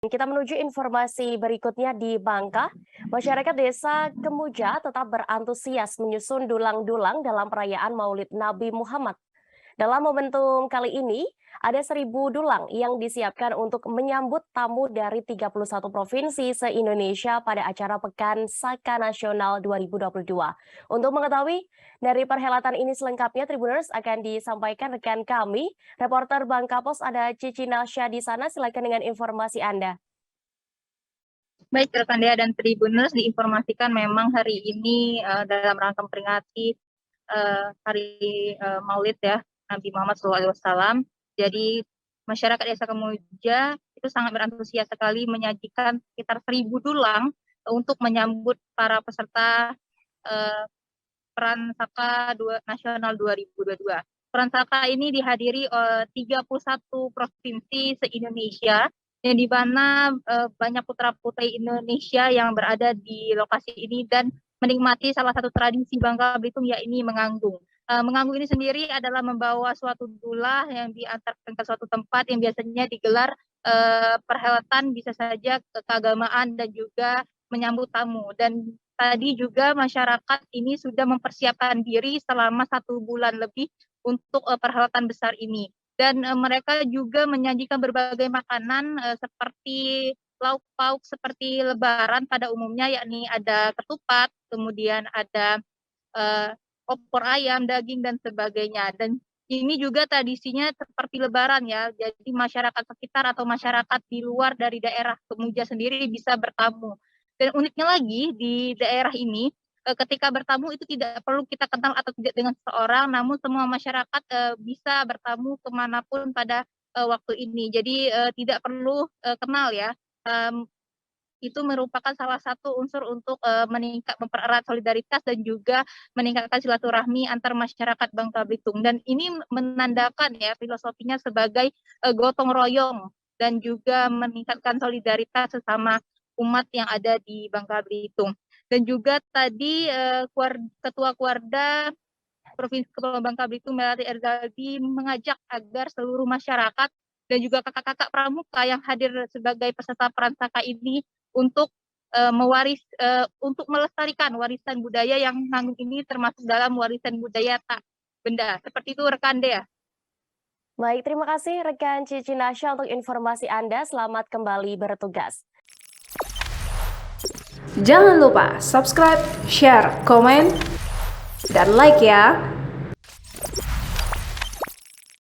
Kita menuju informasi berikutnya di Bangka. Masyarakat desa Kemuja tetap berantusias menyusun dulang-dulang dalam perayaan Maulid Nabi Muhammad. Dalam momentum kali ini, ada 1.000 dulang yang disiapkan untuk menyambut tamu dari 31 provinsi se-Indonesia pada acara Pekan Saka Nasional 2022. Untuk mengetahui dari perhelatan ini selengkapnya, Tribuners akan disampaikan rekan kami, reporter Bangka Pos ada Cici Nasya di sana. Silakan dengan informasi Anda. Baik, rekan Dea dan Tribuners, diinformasikan memang hari ini dalam rangka memperingati hari Maulid ya Nabi Muhammad SAW. Jadi masyarakat Desa Kemuja itu sangat berantusias sekali menyajikan sekitar 1.000 dulang untuk menyambut para peserta Peran Saka Nasional 2022. Peran Saka ini dihadiri 31 provinsi se-Indonesia, yang di mana banyak putra-putri Indonesia yang berada di lokasi ini dan menikmati salah satu tradisi Bangka Belitung, yakni menganggung. Menganggung ini sendiri adalah membawa suatu dulah yang diantarkan ke suatu tempat yang biasanya digelar perhelatan, bisa saja keagamaan dan juga menyambut tamu. Dan tadi juga masyarakat ini sudah mempersiapkan diri selama 1 bulan lebih untuk perhelatan besar ini. Dan mereka juga menyajikan berbagai makanan seperti lauk pauk seperti lebaran pada umumnya, yakni ada ketupat, kemudian ada opor ayam, daging, dan sebagainya. Dan ini juga tradisinya seperti lebaran ya, jadi masyarakat sekitar atau masyarakat di luar dari daerah Kemuja sendiri bisa bertamu. Dan uniknya lagi di daerah ini, ketika bertamu itu tidak perlu kita kenal atau tidak dengan seseorang, namun semua masyarakat bisa bertamu kemanapun pada waktu ini. Jadi tidak perlu kenal ya. Itu merupakan salah satu unsur untuk mempererat solidaritas dan juga meningkatkan silaturahmi antar masyarakat Bangka Belitung. Dan ini menandakan ya filosofinya sebagai gotong royong dan juga meningkatkan solidaritas sesama umat yang ada di Bangka Belitung. Dan juga tadi Ketua Kuarda Provinsi Kepulauan Bangka Belitung, Melati Erzaldi, mengajak agar seluruh masyarakat dan juga kakak-kakak pramuka yang hadir sebagai peserta Peran Saka ini untuk untuk melestarikan warisan budaya yang nanggung ini, termasuk dalam warisan budaya tak benda. Seperti itu rekan Dea. Baik, terima kasih rekan Cici Nasya untuk informasi Anda. Selamat kembali bertugas. Jangan lupa subscribe, share, komen, dan like ya.